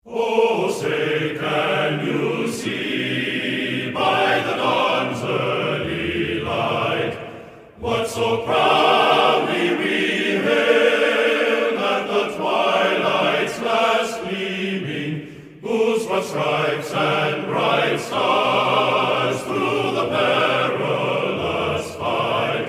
Oh, say, can you see by the dawn's early light what so proudly we hailed at the twilight's last gleaming, whose broad stripes and bright stars through the perilous fight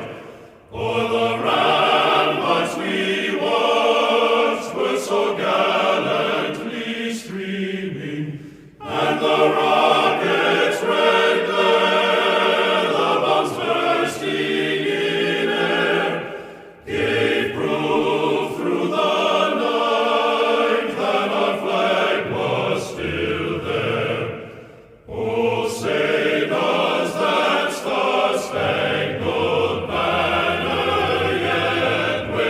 o'er the ramparts we watched were so gallantly streaming, and the rockets' red glare, the bombs bursting in air, gave proof through the night that our flag was still there. Oh, say does that star-spangled banner yet wave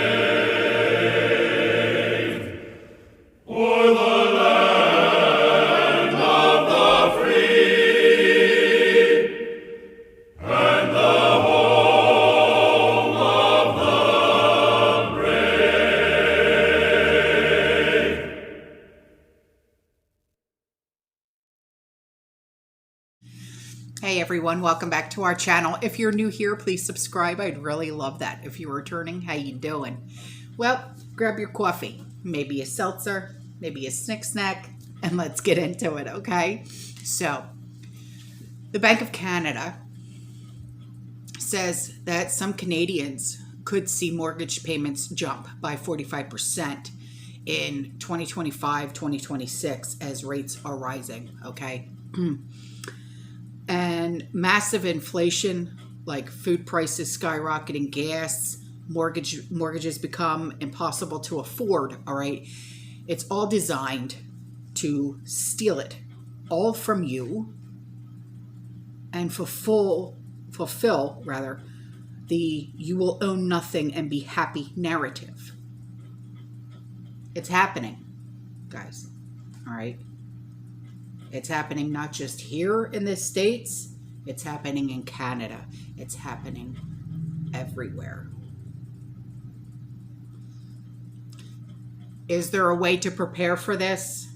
o'er the land of the free and the home of the brave? Hey everyone, welcome back to our channel. If you're new here, please subscribe. I'd really love that. If you're returning, how you doing? Well, grab your coffee, maybe a seltzer, maybe a snick snack, and let's get into it, okay? So, the Bank of Canada says that some Canadians could see mortgage payments jump by 45% in 2025, 2026 as rates are rising, okay? And massive inflation, like food prices skyrocketing, gas, mortgages become impossible to afford, all right? It's all designed to steal it all from you and fulfill the "you will own nothing and be happy" narrative. It's happening, guys, all right? It's happening not just here in the States, it's happening in Canada. It's happening everywhere. Is there a way to prepare for this?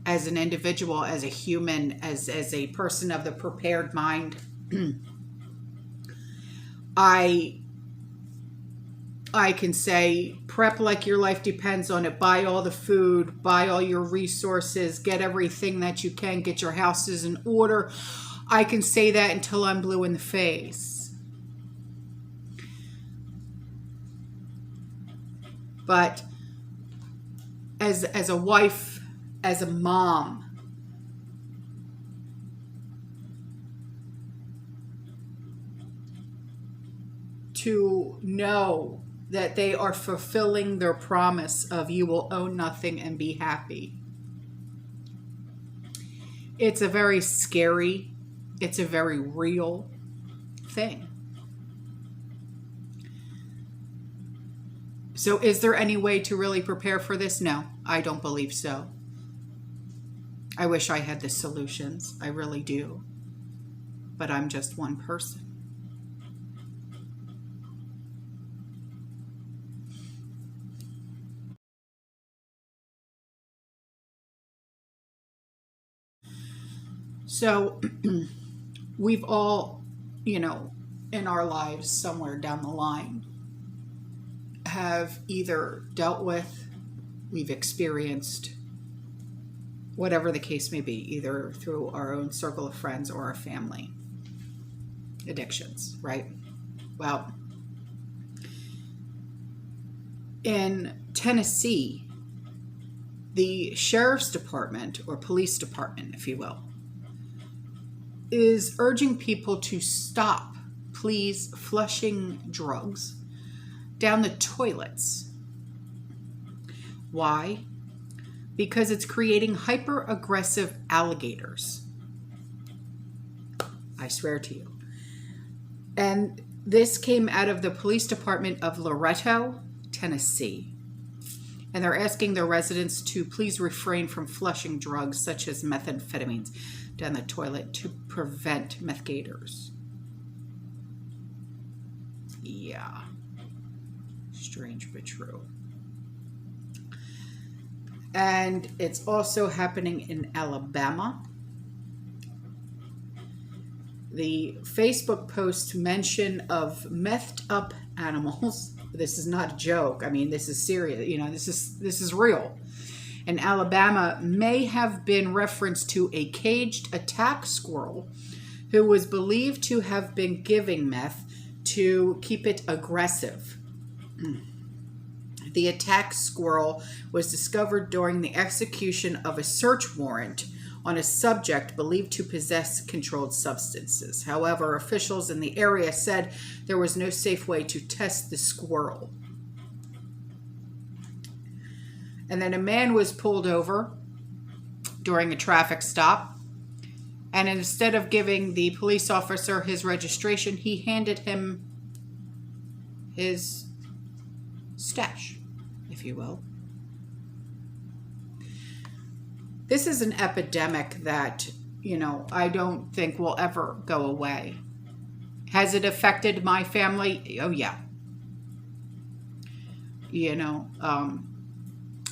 As an individual, as a human, as a person of the prepared mind, I can say prep like your life depends on it. Buy all the food, buy all your resources, get everything that you can, get your houses in order. I can say that until I'm blue in the face. But as a wife, as a mom, to know that they are fulfilling their promise of "you will own nothing and be happy." It's a very scary, it's a very real thing. So is there any way to really prepare for this? No, I don't believe so. I wish I had the solutions. I really do. But I'm just one person. So we've all, in our lives somewhere down the line, have either dealt with, we've experienced, whatever the case may be, either through our own circle of friends or our family, addictions, right? Well, in Tennessee, the sheriff's department, or police department, if you will, is urging people to stop, please, flushing drugs down the toilets. Why? Because it's creating hyper-aggressive alligators. I swear to you. And this came out of the police department of Loretto, Tennessee. And they're asking their residents to please refrain from flushing drugs such as methamphetamines down the toilet to prevent meth gators. Yeah. Strange but true. And it's also happening in Alabama. The Facebook post mention of methed up animals. This is not a joke. I mean, this is serious. You know, this is real. In Alabama may have been reference to a caged attack squirrel who was believed to have been giving meth to keep it aggressive. The attack squirrel was discovered during the execution of a search warrant on a subject believed to possess controlled substances. However, officials in the area said there was no safe way to test the squirrel. And then a man was pulled over during a traffic stop, and instead of giving the police officer his registration, he handed him his stash, if you will. This is an epidemic that, you know, I don't think will ever go away. Has it affected my family? Oh, yeah. You know,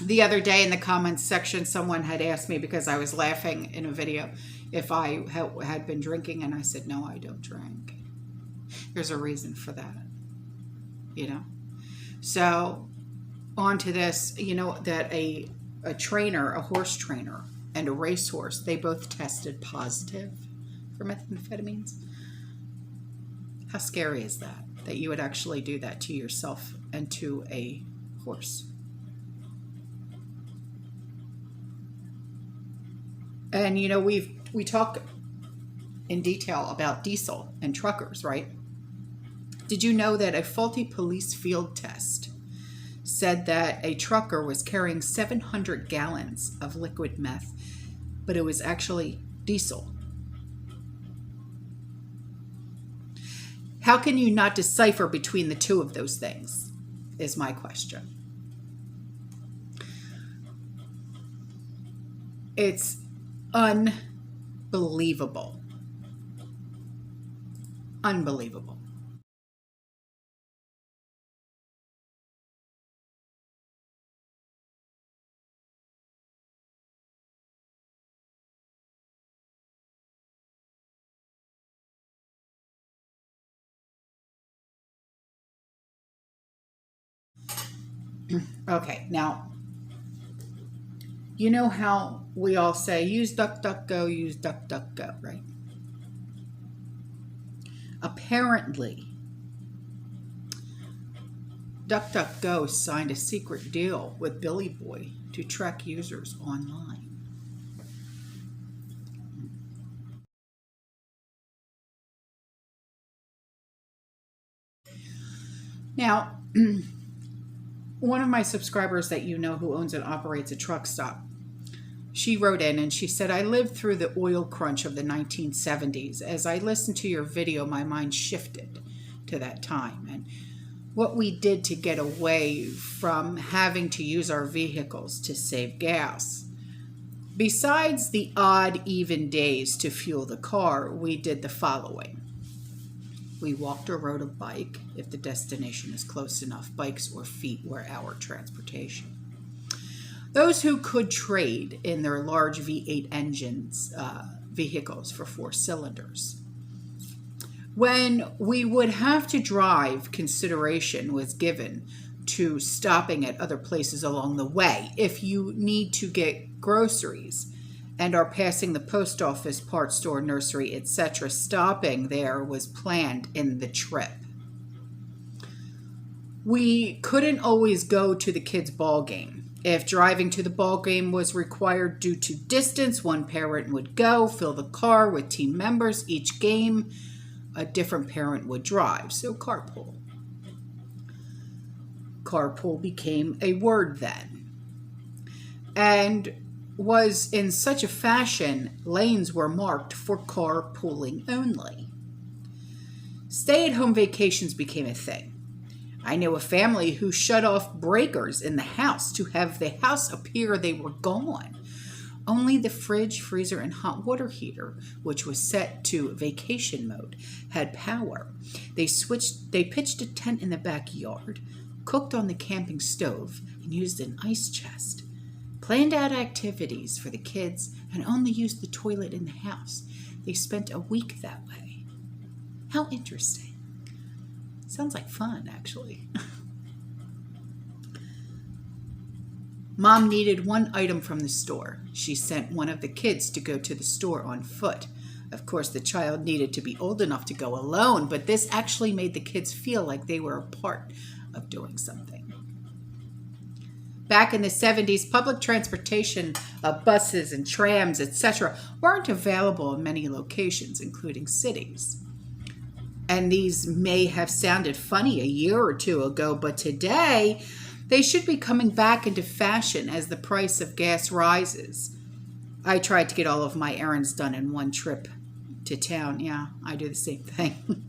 the other day in the comments section, someone had asked me, because I was laughing in a video, if I had been drinking, and I said, no, I don't drink. There's a reason for that, you know. So on to this, you know, that a trainer, a horse trainer, and a racehorse, they both tested positive for methamphetamines. How scary is that? That you would actually do that to yourself and to a horse. And, you know, we talk in detail about diesel and truckers, right? Did you know that a faulty police field test said that a trucker was carrying 700 gallons of liquid meth, but it was actually diesel? How can you not decipher between the two of those things, is my question. It's unbelievable. Unbelievable. Okay, now, you know how we all say, use DuckDuckGo, use DuckDuckGo, right? Apparently, DuckDuckGo signed a secret deal with Billy Boy to track users online. Now, one of my subscribers that you know who owns and operates a truck stop, she wrote in and she said, I lived through the oil crunch of the 1970s. As I listened to your video, my mind shifted to that time and what we did to get away from having to use our vehicles to save gas. Besides the odd, even days to fuel the car, we did the following. We walked or rode a bike if the destination is close enough. Bikes or feet were our transportation. Those who could trade in their large V8 engines, vehicles for 4 cylinders. When we would have to drive, consideration was given to stopping at other places along the way. If you need to get groceries and are passing the post office, parts store, nursery, etc., stopping there was planned in the trip. We couldn't always go to the kids' ball game. If driving to the ball game was required due to distance, one parent would go, fill the car with team members. Each game, a different parent would drive. So carpool. Carpool became a word then. And was in such a fashion, lanes were marked for carpooling only. Stay-at-home vacations became a thing. I know a family who shut off breakers in the house to have the house appear they were gone. Only the fridge, freezer, and hot water heater, which was set to vacation mode, had power. They pitched a tent in the backyard, cooked on the camping stove, and used an ice chest. planned out activities for the kids, and only used the toilet in the house. They spent a week that way. How interesting. Sounds like fun, actually. Mom needed one item from the store. She sent one of the kids to go to the store on foot. Of course, the child needed to be old enough to go alone, but this actually made the kids feel like they were a part of doing something. Back in the 70s, public transportation, buses and trams, etc., weren't available in many locations, including cities. And these may have sounded funny a year or two ago, but today they should be coming back into fashion as the price of gas rises. I tried to get all of my errands done in one trip to town. Yeah, I do the same thing.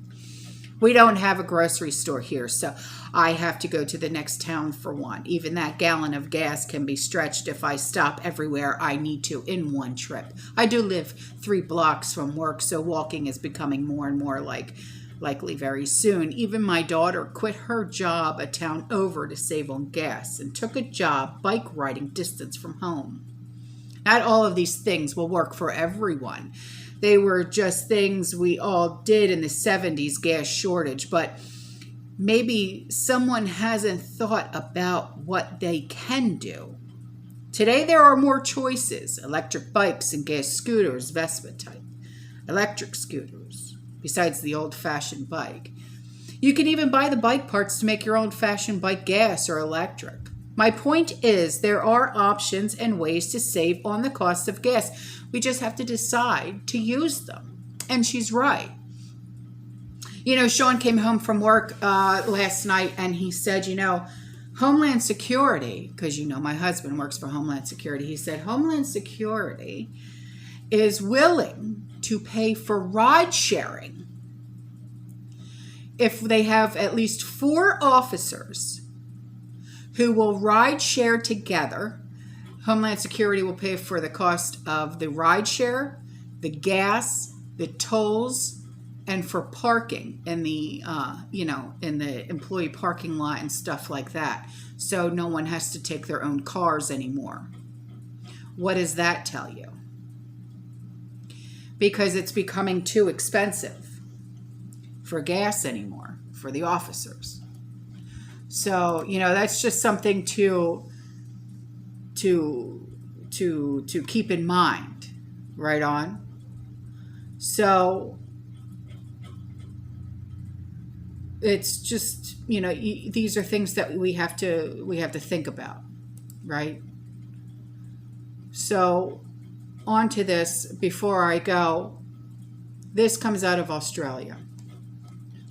We don't have a grocery store here, so I have to go to the next town for one. Even that gallon of gas can be stretched if I stop everywhere I need to in one trip. I do live 3 blocks from work, so walking is becoming more and more likely very soon. Even my daughter quit her job a town over to save on gas and took a job bike riding distance from home. Not all of these things will work for everyone. They were just things we all did in the 70s gas shortage, but maybe someone hasn't thought about what they can do. Today there are more choices: electric bikes and gas scooters, Vespa type, electric scooters, besides the old-fashioned bike. You can even buy the bike parts to make your old-fashioned bike gas or electric. My point is, there are options and ways to save on the cost of gas. We just have to decide to use them. And she's right. You know, Sean came home from work last night and he said, Homeland Security, because my husband works for Homeland Security. He said, Homeland Security is willing to pay for ride sharing if they have at least 4 officers who will ride share together. Homeland Security will pay for the cost of the ride share, the gas, the tolls, and for parking in the, in the employee parking lot and stuff like that. So no one has to take their own cars anymore. What does that tell you? Because it's becoming too expensive for gas anymore for the officers. So, that's just something to keep in mind, right on. So it's just, these are things that we have to think about, right? So on to this before I go. This comes out of Australia.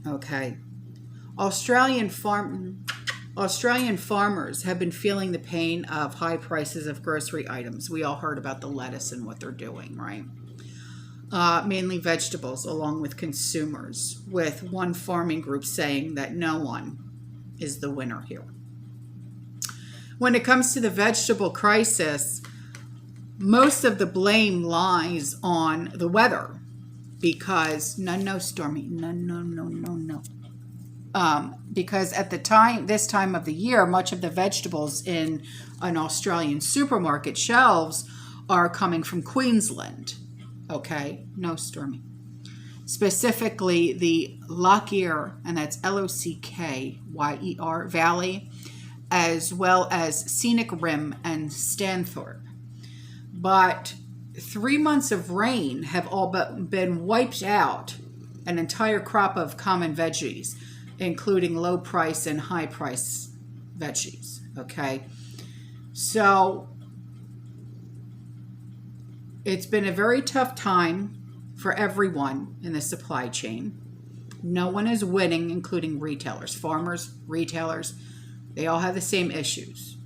Okay. Australian farmers have been feeling the pain of high prices of grocery items. We all heard about the lettuce and what they're doing, right? Mainly vegetables, along with consumers, with one farming group saying that no one is the winner here. When it comes to the vegetable crisis, most of the blame lies on the weather because, Stormy, no. Because at this time of the year, much of the vegetables in an Australian supermarket shelves are coming from Queensland. Okay, no, Stormy. Specifically the Lockyer, and that's Lockyer Valley, as well as Scenic Rim and Stanthorpe. But 3 months of rain have all but been wiped out an entire crop of common veggies, including low price and high price veggies. Okay, so it's been a very tough time for everyone in the supply chain. No one is winning, including retailers, farmers, retailers. They all have the same issues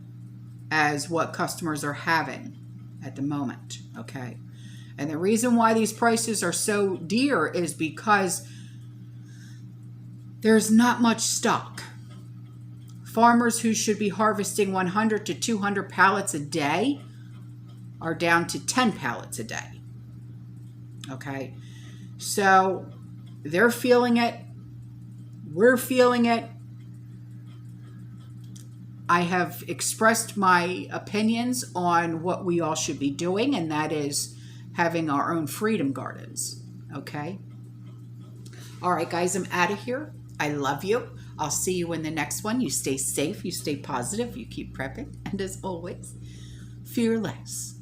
as what customers are having at the moment. Okay, and the reason why these prices are so dear is because there's not much stock. Farmers who should be harvesting 100 to 200 pallets a day are down to 10 pallets a day. Okay, so they're feeling it. We're feeling it. I have expressed my opinions on what we all should be doing, and that is having our own freedom gardens. Okay? All right, guys, I'm out of here. I love you. I'll see you in the next one. You stay safe, you stay positive, you keep prepping, and as always, fear less.